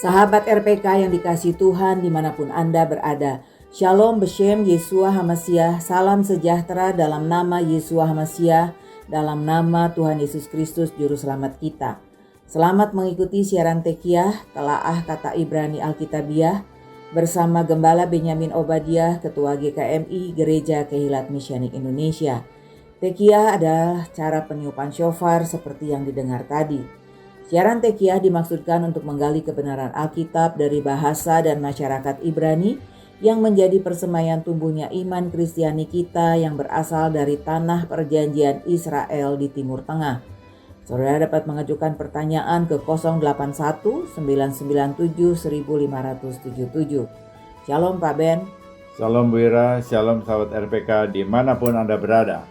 Sahabat RPK yang dikasihi Tuhan dimanapun Anda berada. Shalom Beshem Yeshua HaMashiach. Salam sejahtera dalam nama Yeshua HaMashiach, dalam nama Tuhan Yesus Kristus Juru Selamat kita. Selamat mengikuti siaran Tekiah, Telaah Kata Ibrani Alkitabiah bersama Gembala Benyamin Obadiah, Ketua GKMI Gereja Kehilat Misyanik Indonesia. Tekiah adalah cara peniupan shofar seperti yang didengar tadi. Siaran Tekiah dimaksudkan untuk menggali kebenaran Alkitab dari bahasa dan masyarakat Ibrani yang menjadi persemaian tumbuhnya iman Kristiani kita yang berasal dari tanah perjanjian Israel di Timur Tengah. Saudara dapat mengajukan pertanyaan ke 081 997 1577. Shalom Pak Ben. Shalom Bu Ira, shalom sahabat RPK dimanapun Anda berada.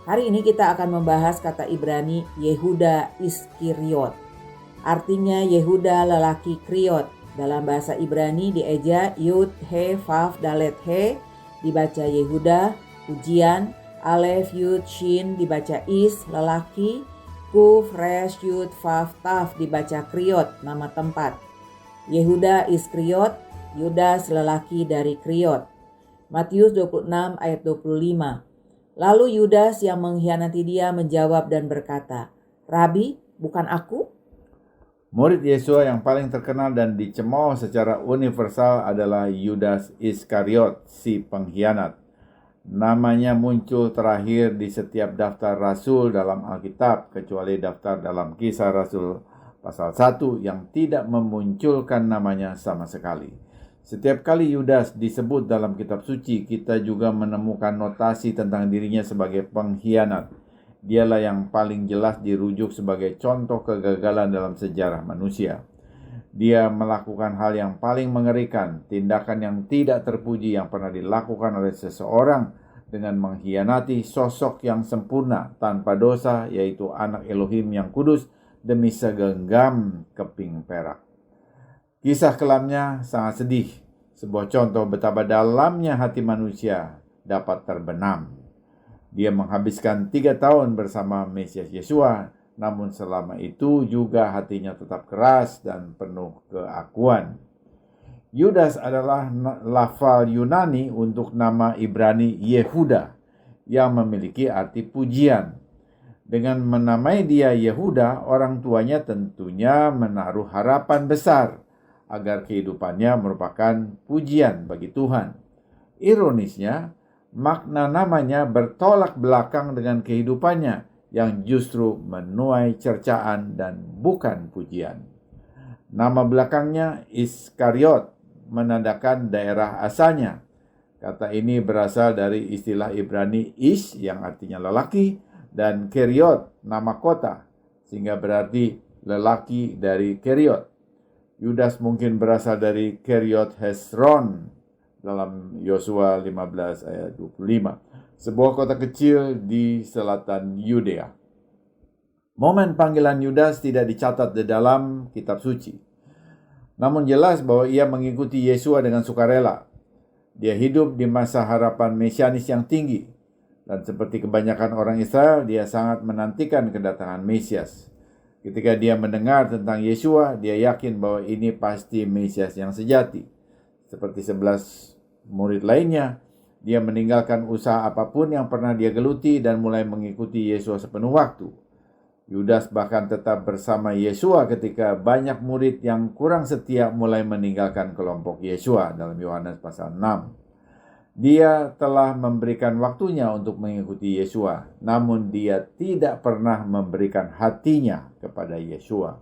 Hari ini kita akan membahas kata Ibrani Yehuda Iskariot. Artinya Yehuda lelaki Kriot. Dalam bahasa Ibrani dieja Yud He Vav Dalet He dibaca Yehuda, Ujian, Alef Yud Shin dibaca Is lelaki, Kuf Resh Yud Vav Tav dibaca Kriot nama tempat. Yehuda Iskariot, Yudas lelaki dari Kriot. Matius 26 ayat 25. Lalu Yudas yang mengkhianati dia menjawab dan berkata, "Rabi, bukan aku?" Murid Yesua yang paling terkenal dan dicemooh secara universal adalah Yudas Iskariot, si pengkhianat. Namanya muncul terakhir di setiap daftar rasul dalam Alkitab, kecuali daftar dalam Kisah Rasul pasal 1 yang tidak memunculkan namanya sama sekali. Setiap kali Yudas disebut dalam kitab suci, kita juga menemukan notasi tentang dirinya sebagai pengkhianat. Dialah yang paling jelas dirujuk sebagai contoh kegagalan dalam sejarah manusia. Dia melakukan hal yang paling mengerikan, tindakan yang tidak terpuji yang pernah dilakukan oleh seseorang dengan mengkhianati sosok yang sempurna tanpa dosa, yaitu anak Elohim yang kudus demi segenggam keping perak. Kisah kelamnya sangat sedih, sebuah contoh betapa dalamnya hati manusia dapat terbenam. Dia menghabiskan 3 tahun bersama Mesias Yeshua, namun selama itu juga hatinya tetap keras dan penuh keakuan. Yudas adalah lafal Yunani untuk nama Ibrani Yehuda yang memiliki arti pujian. Dengan menamai dia Yehuda, orang tuanya tentunya menaruh harapan besar agar kehidupannya merupakan pujian bagi Tuhan. Ironisnya, makna namanya bertolak belakang dengan kehidupannya yang justru menuai cercaan dan bukan pujian. Nama belakangnya Iskariot menandakan daerah asalnya. Kata ini berasal dari istilah Ibrani Ish yang artinya lelaki dan Keriot nama kota sehingga berarti lelaki dari Keriot. Yudas mungkin berasal dari Keriot Hezron dalam Yosua 15 ayat 25, sebuah kota kecil di selatan Yudea. Momen panggilan Yudas tidak dicatat di dalam kitab suci. Namun jelas bahwa ia mengikuti Yesua dengan sukarela. Dia hidup di masa harapan mesianis yang tinggi. Dan seperti kebanyakan orang Israel, dia sangat menantikan kedatangan Mesias. Ketika dia mendengar tentang Yesua, dia yakin bahwa ini pasti Mesias yang sejati. Seperti 11 murid lainnya, dia meninggalkan usaha apapun yang pernah dia geluti dan mulai mengikuti Yesus sepenuh waktu. Yudas bahkan tetap bersama Yesua ketika banyak murid yang kurang setia mulai meninggalkan kelompok Yesua dalam Yohanes pasal 6. Dia telah memberikan waktunya untuk mengikuti Yesua, namun dia tidak pernah memberikan hatinya kepada Yesua.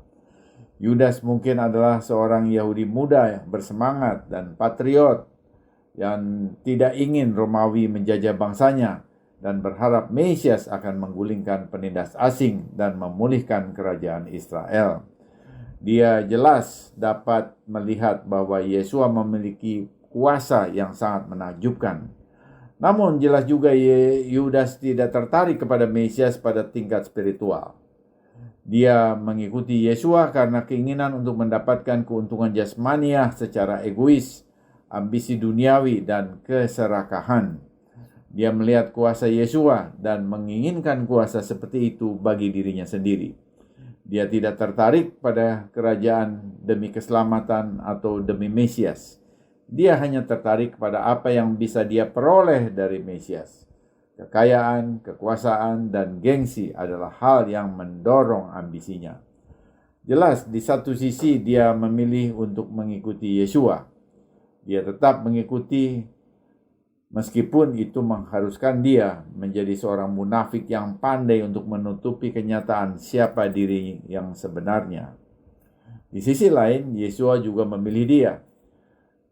Yudas mungkin adalah seorang Yahudi muda yang bersemangat dan patriot yang tidak ingin Romawi menjajah bangsanya dan berharap Mesias akan menggulingkan penindas asing dan memulihkan kerajaan Israel. Dia jelas dapat melihat bahwa Yesua memiliki kuasa yang sangat menakjubkan. Namun jelas juga Yudas tidak tertarik kepada Mesias pada tingkat spiritual. Dia mengikuti Yesua karena keinginan untuk mendapatkan keuntungan jasmaniah secara egois, ambisi duniawi, dan keserakahan. Dia melihat kuasa Yesua dan menginginkan kuasa seperti itu bagi dirinya sendiri. Dia tidak tertarik pada kerajaan demi keselamatan atau demi Mesias. Dia hanya tertarik pada apa yang bisa dia peroleh dari Mesias. Kekayaan, kekuasaan, dan gengsi adalah hal yang mendorong ambisinya. Jelas, di satu sisi dia memilih untuk mengikuti Yesua. Dia tetap mengikuti meskipun itu mengharuskan dia menjadi seorang munafik yang pandai untuk menutupi kenyataan siapa diri yang sebenarnya. Di sisi lain, Yesua juga memilih dia.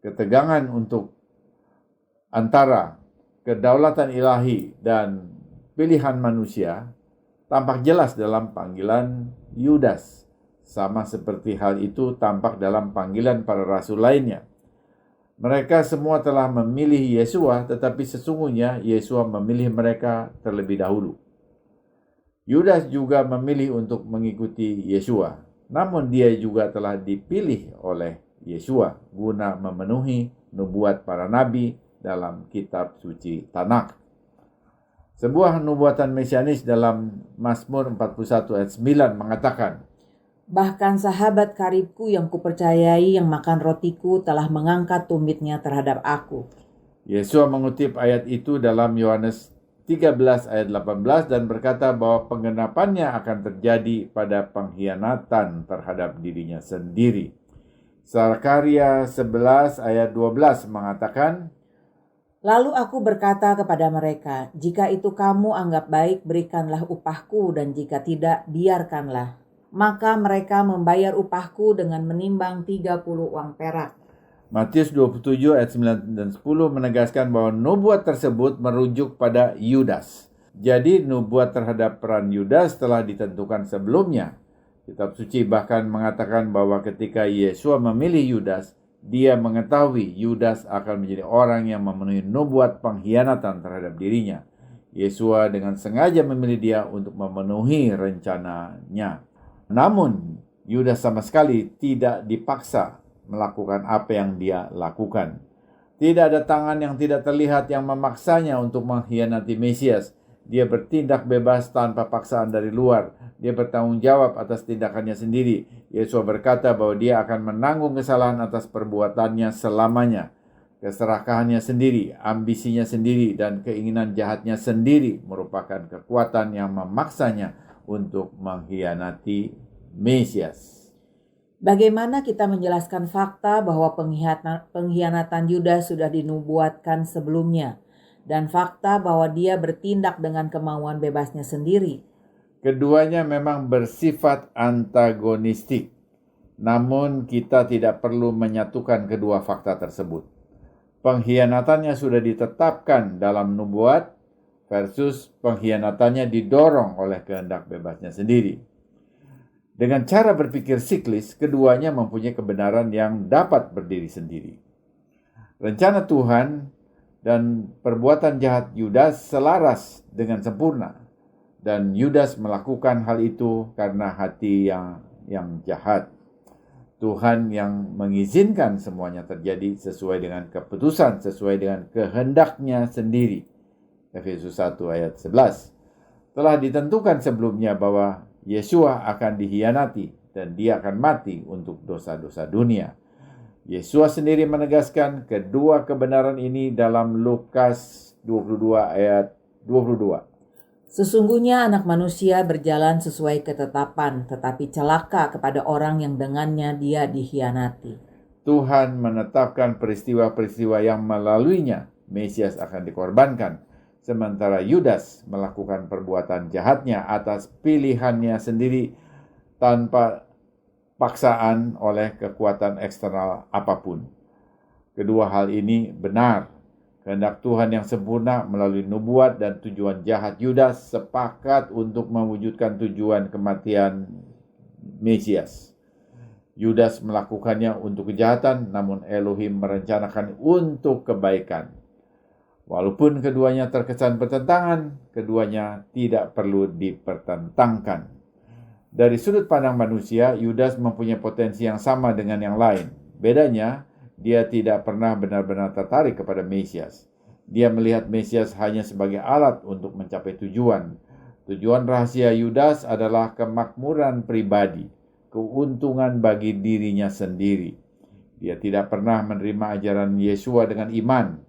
Ketegangan untuk antara kedaulatan ilahi dan pilihan manusia tampak jelas dalam panggilan Yudas. Sama seperti hal itu tampak dalam panggilan para rasul lainnya. Mereka semua telah memilih Yesua, tetapi sesungguhnya Yesua memilih mereka terlebih dahulu. Yudas juga memilih untuk mengikuti Yesua, namun dia juga telah dipilih oleh Yesua guna memenuhi nubuat para nabi dalam kitab suci Tanakh. Sebuah nubuatan mesianis dalam Mazmur 41 ayat 9 mengatakan, "Bahkan sahabat karibku yang kupercayai yang makan rotiku telah mengangkat tumitnya terhadap aku." Yesua mengutip ayat itu dalam Yohanes 13 ayat 18 dan berkata bahwa penggenapannya akan terjadi pada pengkhianatan terhadap dirinya sendiri. Zakaria 11 ayat 12 mengatakan, "Lalu aku berkata kepada mereka, jika itu kamu anggap baik, berikanlah upahku, dan jika tidak, biarkanlah. Maka mereka membayar upahku dengan menimbang 30 uang perak." Matius 27 ayat 9 dan 10 menegaskan bahwa nubuat tersebut merujuk pada Yudas. Jadi nubuat terhadap peran Yudas telah ditentukan sebelumnya. Kitab suci bahkan mengatakan bahwa ketika Yesua memilih Yudas, dia mengetahui Yudas akan menjadi orang yang memenuhi nubuat pengkhianatan terhadap dirinya. Yesua dengan sengaja memilih dia untuk memenuhi rencananya. Namun, Yudas sama sekali tidak dipaksa melakukan apa yang dia lakukan. Tidak ada tangan yang tidak terlihat yang memaksanya untuk mengkhianati Mesias. Dia bertindak bebas tanpa paksaan dari luar. Dia bertanggung jawab atas tindakannya sendiri. Yesua berkata bahwa dia akan menanggung kesalahan atas perbuatannya selamanya. Keserakahannya sendiri, ambisinya sendiri, dan keinginan jahatnya sendiri merupakan kekuatan yang memaksanya untuk mengkhianati Mesias. Bagaimana kita menjelaskan fakta bahwa pengkhianatan Yudas sudah dinubuatkan sebelumnya, dan fakta bahwa dia bertindak dengan kemauan bebasnya sendiri? Keduanya memang bersifat antagonistik, namun kita tidak perlu menyatukan kedua fakta tersebut. Pengkhianatannya sudah ditetapkan dalam nubuat versus pengkhianatannya didorong oleh kehendak bebasnya sendiri. Dengan cara berpikir siklis, keduanya mempunyai kebenaran yang dapat berdiri sendiri. Rencana Tuhan dan perbuatan jahat Yudas selaras dengan sempurna, dan Yudas melakukan hal itu karena hati yang jahat. Tuhan yang mengizinkan semuanya terjadi sesuai dengan keputusan, sesuai dengan kehendaknya sendiri. Efesus 1 ayat 11. Telah ditentukan sebelumnya bahwa Yesua akan dikhianati dan dia akan mati untuk dosa-dosa dunia. Yesua sendiri menegaskan kedua kebenaran ini dalam Lukas 22 ayat 22. "Sesungguhnya anak manusia berjalan sesuai ketetapan, tetapi celaka kepada orang yang dengannya dia dikhianati." Tuhan menetapkan peristiwa-peristiwa yang melaluinya Mesias akan dikorbankan, sementara Yudas melakukan perbuatan jahatnya atas pilihannya sendiri tanpa paksaan oleh kekuatan eksternal apapun. Kedua hal ini benar. Kehendak Tuhan yang sempurna melalui nubuat dan tujuan jahat Yudas sepakat untuk mewujudkan tujuan kematian Mesias. Yudas melakukannya untuk kejahatan, namun Elohim merencanakan untuk kebaikan. Walaupun keduanya terkesan bertentangan, keduanya tidak perlu dipertentangkan. Dari sudut pandang manusia, Yudas mempunyai potensi yang sama dengan yang lain. Bedanya, dia tidak pernah benar-benar tertarik kepada Mesias. Dia melihat Mesias hanya sebagai alat untuk mencapai tujuan. Tujuan rahasia Yudas adalah kemakmuran pribadi, keuntungan bagi dirinya sendiri. Dia tidak pernah menerima ajaran Yesua dengan iman.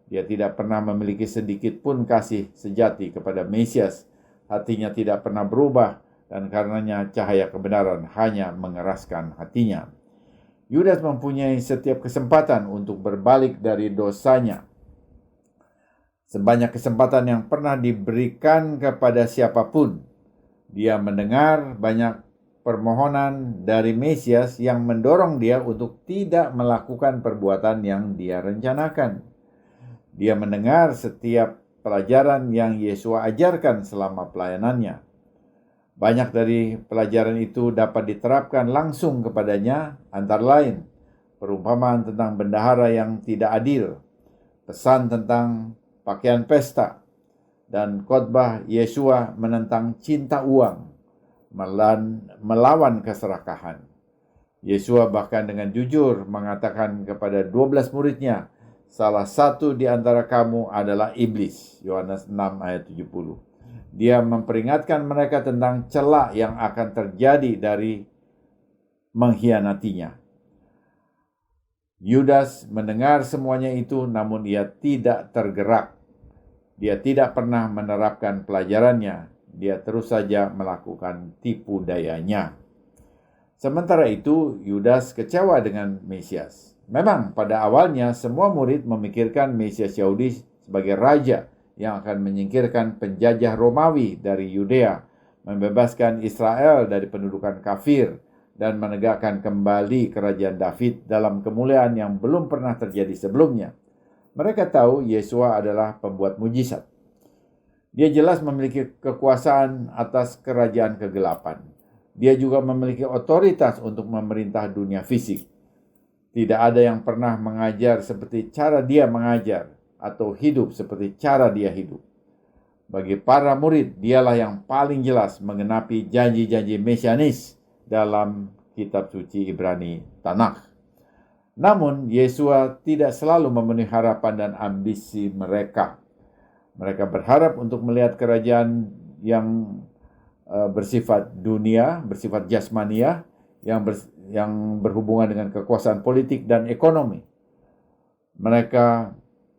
Dia tidak pernah memiliki sedikit pun kasih sejati kepada Mesias. Hatinya tidak pernah berubah, dan karenanya cahaya kebenaran hanya mengeraskan hatinya. Yudas mempunyai setiap kesempatan untuk berbalik dari dosanya. Sebanyak kesempatan yang pernah diberikan kepada siapapun. Dia mendengar banyak permohonan dari Mesias yang mendorong dia untuk tidak melakukan perbuatan yang dia rencanakan. Dia mendengar setiap pelajaran yang Yesua ajarkan selama pelayanannya. Banyak dari pelajaran itu dapat diterapkan langsung kepadanya, antara lain perumpamaan tentang bendahara yang tidak adil, pesan tentang pakaian pesta, dan khotbah Yesua menentang cinta uang, melawan keserakahan. Yesua bahkan dengan jujur mengatakan kepada 12 muridnya, salah satu di antara kamu adalah iblis. Yohanes 6 ayat 70. Dia memperingatkan mereka tentang celak yang akan terjadi dari mengkhianatinya. Yudas mendengar semuanya itu, namun ia tidak tergerak. Dia tidak pernah menerapkan pelajarannya. Dia terus saja melakukan tipu dayanya. Sementara itu, Yudas kecewa dengan Mesias. Memang pada awalnya semua murid memikirkan Mesias Yahudi sebagai raja yang akan menyingkirkan penjajah Romawi dari Yudea, membebaskan Israel dari pendudukan kafir, dan menegakkan kembali kerajaan David dalam kemuliaan yang belum pernah terjadi sebelumnya. Mereka tahu Yesua adalah pembuat mujizat. Dia jelas memiliki kekuasaan atas kerajaan kegelapan. Dia juga memiliki otoritas untuk memerintah dunia fisik. Tidak ada yang pernah mengajar seperti cara dia mengajar, atau hidup seperti cara dia hidup. Bagi para murid, dialah yang paling jelas menggenapi janji-janji mesianis dalam kitab suci Ibrani Tanakh. Namun, Yesua tidak selalu memenuhi harapan dan ambisi mereka. Mereka berharap untuk melihat kerajaan yang bersifat dunia, bersifat jasmania, yang berhubungan dengan kekuasaan politik dan ekonomi. Mereka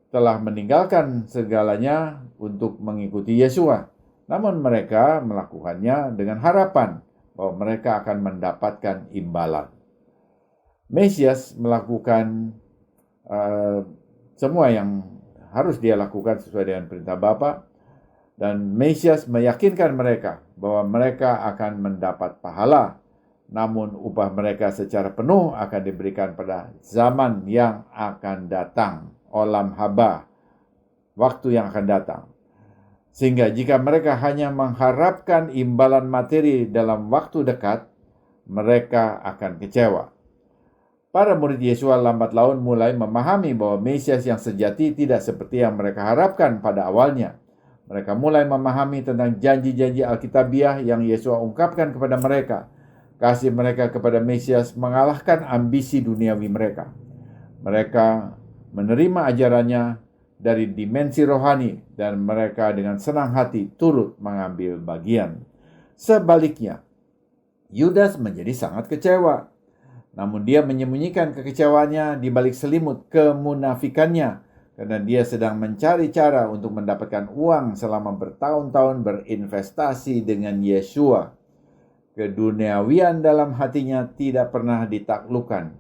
telah meninggalkan segalanya untuk mengikuti Yesua. Namun mereka melakukannya dengan harapan bahwa mereka akan mendapatkan imbalan. Mesias melakukan semua yang harus dia lakukan sesuai dengan perintah Bapa, dan Mesias meyakinkan mereka bahwa mereka akan mendapat pahala, namun upah mereka secara penuh akan diberikan pada zaman yang akan datang. Olam haba, waktu yang akan datang. Sehingga jika mereka hanya mengharapkan imbalan materi dalam waktu dekat, mereka akan kecewa. Para murid Yesua lambat laun mulai memahami bahwa Mesias yang sejati tidak seperti yang mereka harapkan pada awalnya. Mereka mulai memahami tentang janji-janji Alkitabiah yang Yesua ungkapkan kepada mereka. Kasih mereka kepada Mesias mengalahkan ambisi duniawi mereka. Mereka menerima ajarannya dari dimensi rohani, dan mereka dengan senang hati turut mengambil bagian. Sebaliknya, Yudas menjadi sangat kecewa. Namun dia menyembunyikan kekecewaannya di balik selimut kemunafikannya, karena dia sedang mencari cara untuk mendapatkan uang selama bertahun-tahun berinvestasi dengan Yesua. Keduniawian dalam hatinya tidak pernah ditaklukkan.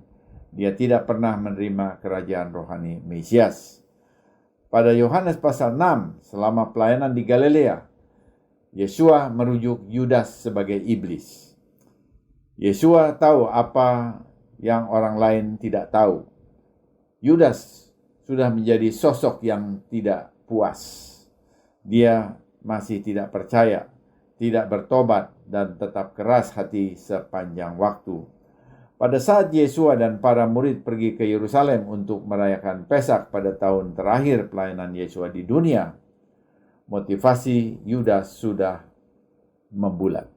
Dia tidak pernah menerima kerajaan rohani Mesias. Pada Yohanes pasal 6, selama pelayanan di Galilea, Yesua merujuk Yudas sebagai iblis. Yesua tahu apa yang orang lain tidak tahu. Yudas sudah menjadi sosok yang tidak puas. Dia masih tidak percaya, tidak bertobat, dan tetap keras hati sepanjang waktu. Pada saat Yesua dan para murid pergi ke Yerusalem untuk merayakan Pesak pada tahun terakhir pelayanan Yesua di dunia, motivasi Yudas sudah membulat.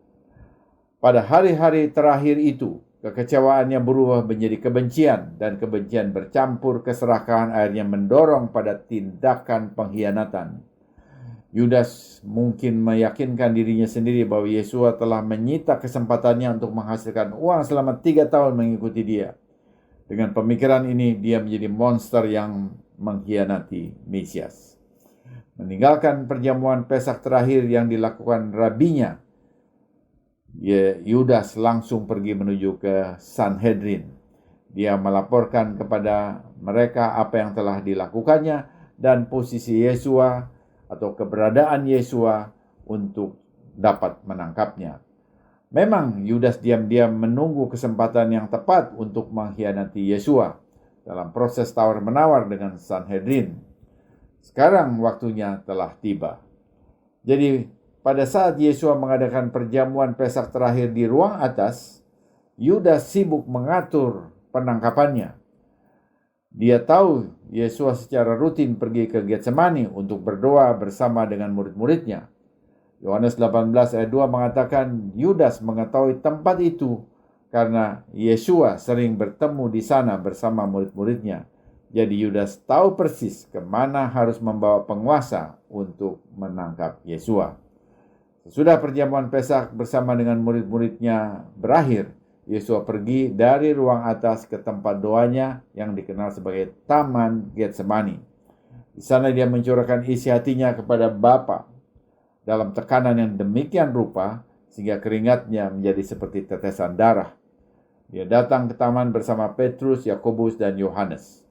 Pada hari-hari terakhir itu, kekecewaannya berubah menjadi kebencian, dan kebencian bercampur keserakahan akhirnya mendorong pada tindakan pengkhianatan. Yudas mungkin meyakinkan dirinya sendiri bahwa Yesua telah menyita kesempatannya untuk menghasilkan uang selama 3 tahun mengikuti dia. Dengan pemikiran ini, dia menjadi monster yang mengkhianati Mesias. Meninggalkan perjamuan Pesak terakhir yang dilakukan rabinya, Yudas langsung pergi menuju ke Sanhedrin. Dia melaporkan kepada mereka apa yang telah dilakukannya dan posisi Yesua atau keberadaan Yesua untuk dapat menangkapnya. Memang Yudas diam-diam menunggu kesempatan yang tepat untuk mengkhianati Yesua dalam proses tawar-menawar dengan Sanhedrin. Sekarang waktunya telah tiba. Jadi pada saat Yesua mengadakan perjamuan Pesak terakhir di ruang atas, Yudas sibuk mengatur penangkapannya. Dia tahu Yesua secara rutin pergi ke Getsemani untuk berdoa bersama dengan murid-muridnya. Yohanes 18 ayat 2 mengatakan Yudas mengetahui tempat itu karena Yesua sering bertemu di sana bersama murid-muridnya. Jadi Yudas tahu persis kemana harus membawa penguasa untuk menangkap Yesua. Sesudah perjamuan Pesak bersama dengan murid-muridnya berakhir, Yesua pergi dari ruang atas ke tempat doanya yang dikenal sebagai Taman Getsemani. Di sana dia mencurahkan isi hatinya kepada Bapa dalam tekanan yang demikian rupa sehingga keringatnya menjadi seperti tetesan darah. Dia datang ke taman bersama Petrus, Yakobus, dan Yohanes.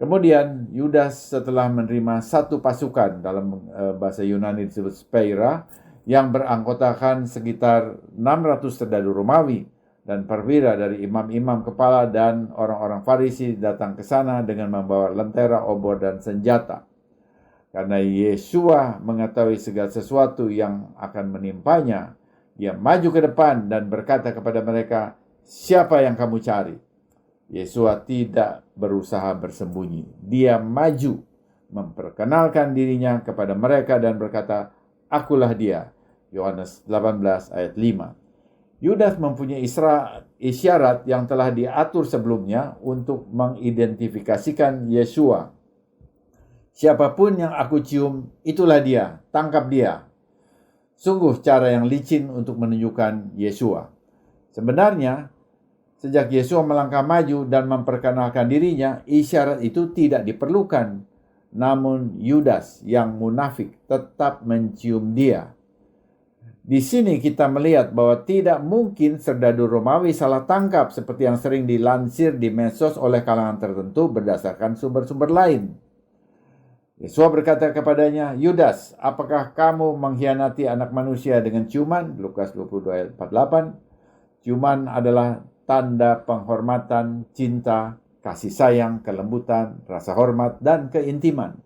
Kemudian Yudas setelah menerima satu pasukan, dalam bahasa Yunani disebut Speira, yang beranggotakan sekitar 600 serdadu Romawi dan perwira dari imam-imam kepala dan orang-orang Farisi datang ke sana dengan membawa lentera, obor, dan senjata. Karena Yesua mengetahui segala sesuatu yang akan menimpanya, dia maju ke depan dan berkata kepada mereka, "Siapa yang kamu cari?" Yesua tidak berusaha bersembunyi. Dia maju, memperkenalkan dirinya kepada mereka dan berkata, "Akulah dia." Yohanes 18 ayat 5. Yudas mempunyai isyarat yang telah diatur sebelumnya untuk mengidentifikasikan Yesua. Siapapun yang aku cium, itulah dia, tangkap dia. Sungguh cara yang licin untuk menunjukkan Yesua. Sebenarnya, sejak Yesua melangkah maju dan memperkenalkan dirinya, isyarat itu tidak diperlukan. Namun Yudas yang munafik tetap mencium dia. Di sini kita melihat bahwa tidak mungkin serdadu Romawi salah tangkap seperti yang sering dilansir di medsos oleh kalangan tertentu berdasarkan sumber-sumber lain. Yesua berkata kepadanya, "Yudas, apakah kamu mengkhianati anak manusia dengan ciuman?" Lukas 22 ayat 48. Ciuman adalah tanda penghormatan, cinta, kasih sayang, kelembutan, rasa hormat, dan keintiman.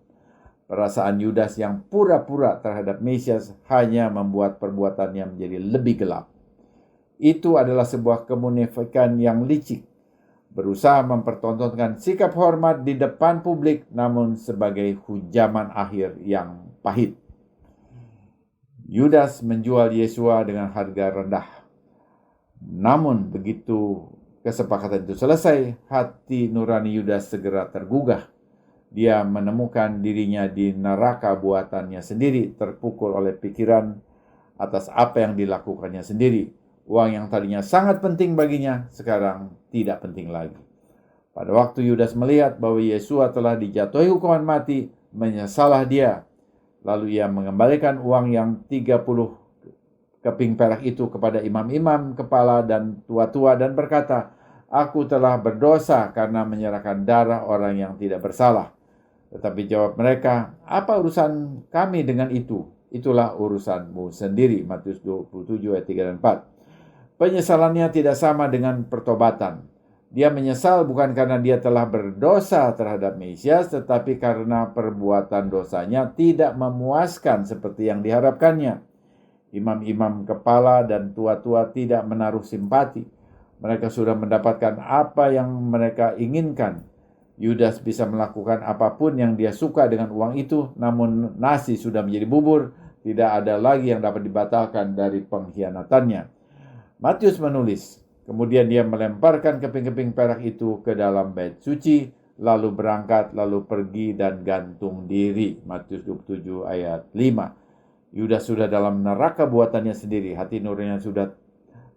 Perasaan Yudas yang pura-pura terhadap Mesias hanya membuat perbuatannya menjadi lebih gelap. Itu adalah sebuah kemunafikan yang licik, berusaha mempertontonkan sikap hormat di depan publik namun sebagai hujaman akhir yang pahit. Yudas menjual Yesua dengan harga rendah. Namun begitu kesepakatan itu selesai, hati nurani Yudas segera tergugah. Dia menemukan dirinya di neraka buatannya sendiri, terpukul oleh pikiran atas apa yang dilakukannya sendiri. Uang yang tadinya sangat penting baginya, sekarang tidak penting lagi. Pada waktu Yudas melihat bahwa Yesua telah dijatuhi hukuman mati, menyesalah dia. Lalu ia mengembalikan uang yang 30 keping perak itu kepada imam-imam kepala dan tua-tua dan berkata, "Aku telah berdosa karena menyerahkan darah orang yang tidak bersalah." Tetapi jawab mereka, "Apa urusan kami dengan itu? Itulah urusanmu sendiri." Matius 27 ayat 3 dan 4. Penyesalannya tidak sama dengan pertobatan. Dia menyesal bukan karena dia telah berdosa terhadap Mesias, tetapi karena perbuatan dosanya tidak memuaskan seperti yang diharapkannya. Imam-imam kepala dan tua-tua tidak menaruh simpati. Mereka sudah mendapatkan apa yang mereka inginkan. Yudas bisa melakukan apapun yang dia suka dengan uang itu, namun nasi sudah menjadi bubur, tidak ada lagi yang dapat dibatalkan dari pengkhianatannya. Matius menulis, kemudian dia melemparkan keping-keping perak itu ke dalam bait suci, lalu berangkat, lalu pergi dan gantung diri. Matius 27 ayat 5. Yudas sudah dalam neraka buatannya sendiri, hati nuraninya sudah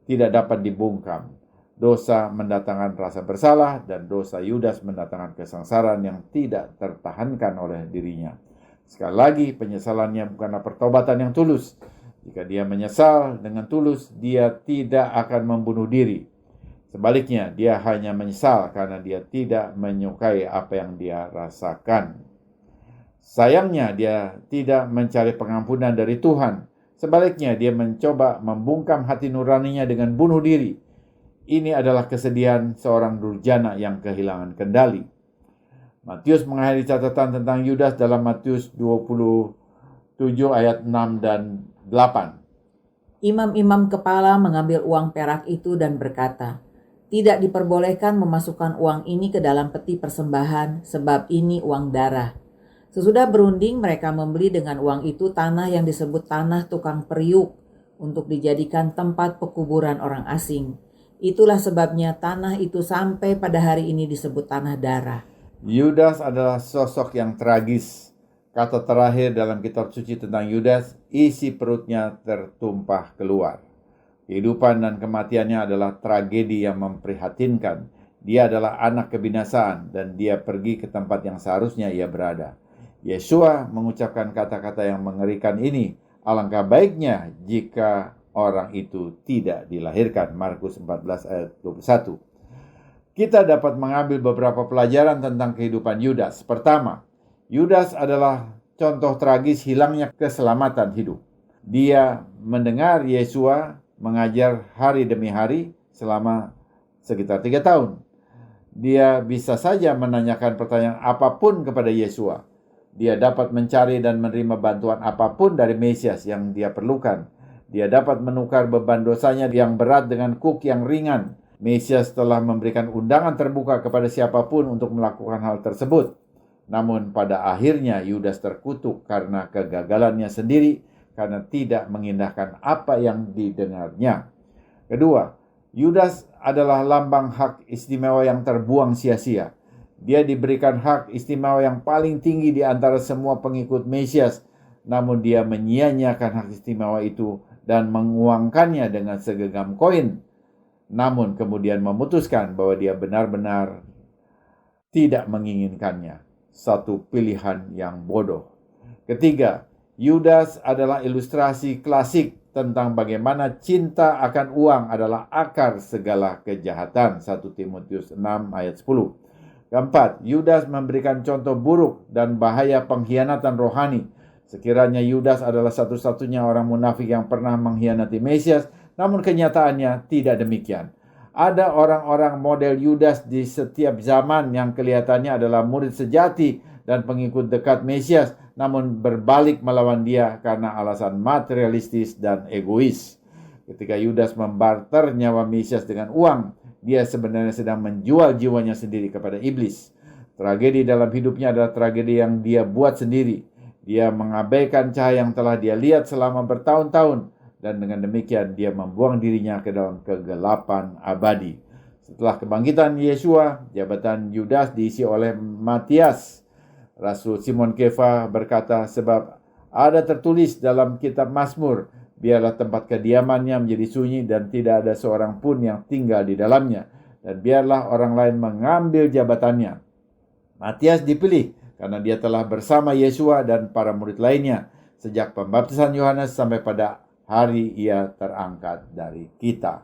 tidak dapat dibungkam. Dosa mendatangkan rasa bersalah, dan dosa Yudas mendatangkan kesengsaraan yang tidak tertahankan oleh dirinya. Sekali lagi, penyesalannya bukanlah pertobatan yang tulus. Jika dia menyesal dengan tulus, dia tidak akan membunuh diri. Sebaliknya, dia hanya menyesal karena dia tidak menyukai apa yang dia rasakan. Sayangnya, dia tidak mencari pengampunan dari Tuhan. Sebaliknya, dia mencoba membungkam hati nuraninya dengan bunuh diri. Ini adalah kesedihan seorang durjana yang kehilangan kendali. Matius mengakhiri catatan tentang Yudas dalam Matius 27 ayat 6 dan 8. Imam-imam kepala mengambil uang perak itu dan berkata, "Tidak diperbolehkan memasukkan uang ini ke dalam peti persembahan, sebab ini uang darah." Sesudah berunding, mereka membeli dengan uang itu tanah yang disebut tanah tukang periuk untuk dijadikan tempat pekuburan orang asing. Itulah sebabnya tanah itu sampai pada hari ini disebut tanah darah. Yudas adalah sosok yang tragis. Kata terakhir dalam kitab suci tentang Yudas, isi perutnya tertumpah keluar. Kehidupan dan kematiannya adalah tragedi yang memprihatinkan. Dia adalah anak kebinasaan dan dia pergi ke tempat yang seharusnya ia berada. Yesua mengucapkan kata-kata yang mengerikan ini. Alangkah baiknya jika orang itu tidak dilahirkan. Markus 14 ayat 21. Kita dapat mengambil beberapa pelajaran tentang kehidupan Yudas. Pertama, Yudas adalah contoh tragis hilangnya keselamatan hidup. Dia mendengar Yesua mengajar hari demi hari selama sekitar 3 tahun. Dia bisa saja menanyakan pertanyaan apapun kepada Yesua. Dia dapat mencari dan menerima bantuan apapun dari Mesias yang dia perlukan. Dia dapat menukar beban dosanya yang berat dengan kuk yang ringan. Mesias telah memberikan undangan terbuka kepada siapapun untuk melakukan hal tersebut. Namun pada akhirnya Yudas terkutuk karena kegagalannya sendiri, karena tidak mengindahkan apa yang didengarnya. Kedua, Yudas adalah lambang hak istimewa yang terbuang sia-sia. Dia diberikan hak istimewa yang paling tinggi di antara semua pengikut Mesias, namun dia menyia-nyiakan hak istimewa itu dan menguangkannya dengan segenggam koin. Namun kemudian memutuskan bahwa dia benar-benar tidak menginginkannya. Satu pilihan yang bodoh. Ketiga, Yudas adalah ilustrasi klasik tentang bagaimana cinta akan uang adalah akar segala kejahatan. 1 Timotius 6 ayat 10. Keempat, Yudas memberikan contoh buruk dan bahaya pengkhianatan rohani. Sekiranya Yudas adalah satu-satunya orang munafik yang pernah mengkhianati Mesias, namun kenyataannya tidak demikian. Ada orang-orang model Yudas di setiap zaman yang kelihatannya adalah murid sejati dan pengikut dekat Mesias, namun berbalik melawan dia karena alasan materialistis dan egois. Ketika Yudas membarter nyawa Mesias dengan uang, dia sebenarnya sedang menjual jiwanya sendiri kepada iblis. Tragedi dalam hidupnya adalah tragedi yang dia buat sendiri. Dia mengabaikan cahaya yang telah dia lihat selama bertahun-tahun, dan dengan demikian dia membuang dirinya ke dalam kegelapan abadi. Setelah kebangkitan Yesua, jabatan Yudas diisi oleh Matias. Rasul Simon Kefa berkata, sebab ada tertulis dalam kitab Mazmur, biarlah tempat kediamannya menjadi sunyi dan tidak ada seorang pun yang tinggal di dalamnya, dan biarlah orang lain mengambil jabatannya. Matias dipilih karena dia telah bersama Yesua dan para murid lainnya sejak pembaptisan Yohanes sampai pada hari ia terangkat dari kita.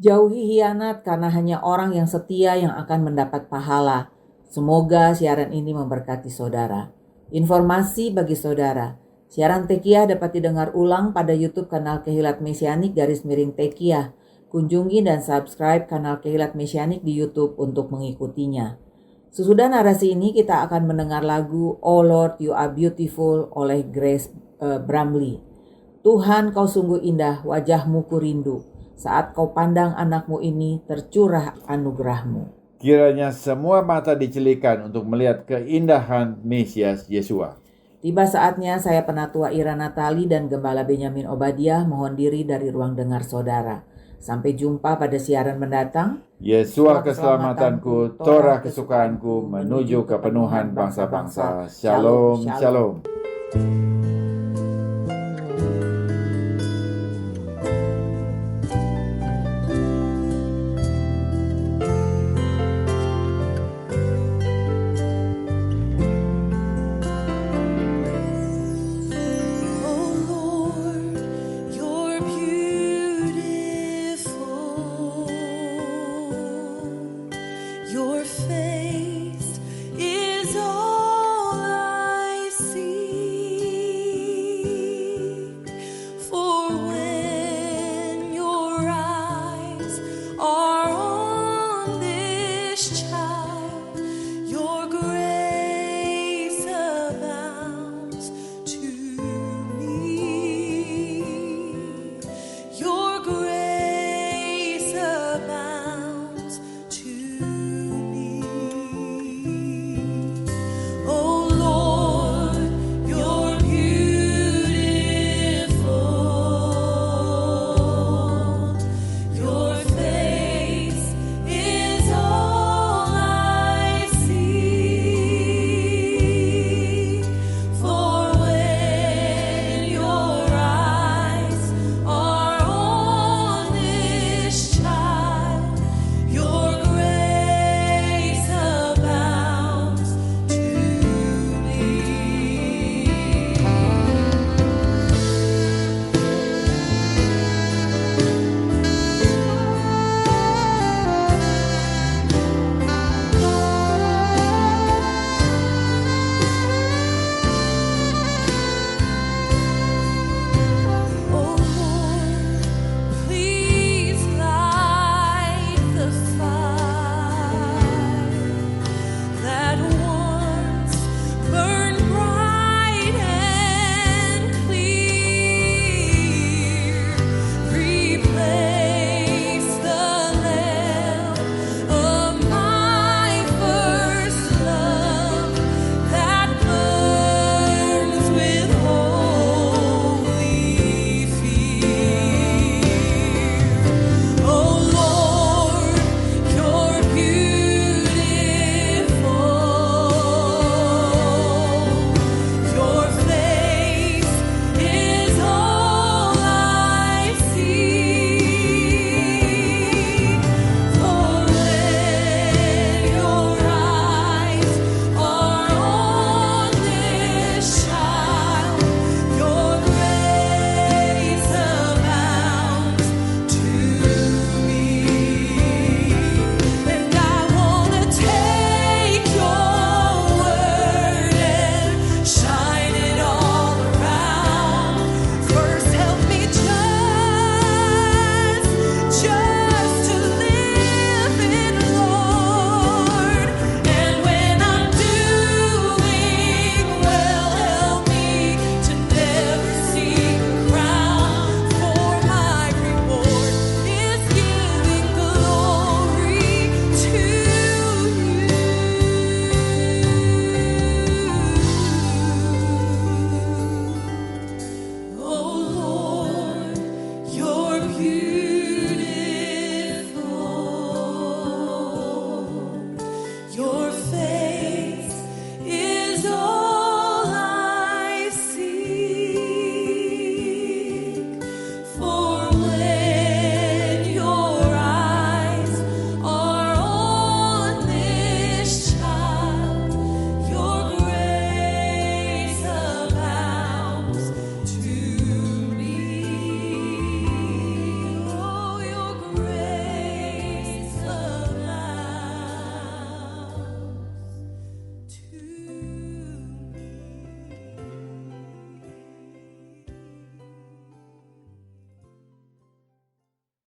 Jauhi hianat karena hanya orang yang setia yang akan mendapat pahala. Semoga siaran ini memberkati saudara. Informasi bagi saudara, siaran Tekiah dapat didengar ulang pada YouTube kanal Kehilat Mesianik _Tekiah. Kunjungi dan subscribe kanal Kehilat Mesianik di YouTube untuk mengikutinya. Sesudah narasi ini kita akan mendengar lagu Oh Lord You Are Beautiful oleh Grace Bramley. Tuhan kau sungguh indah, wajahmu ku rindu. saat kau pandang anakmu ini tercurah anugerah-Mu. Kiranya semua mata dicelikan untuk melihat keindahan Mesias Yesua. Tiba saatnya saya Penatua Ira Natali dan Gembala Benyamin Obadiah mohon diri dari ruang dengar saudara. Sampai jumpa pada siaran mendatang. Yesua keselamatanku, Torah kesukaanku, menuju kepenuhan bangsa-bangsa. Shalom, shalom.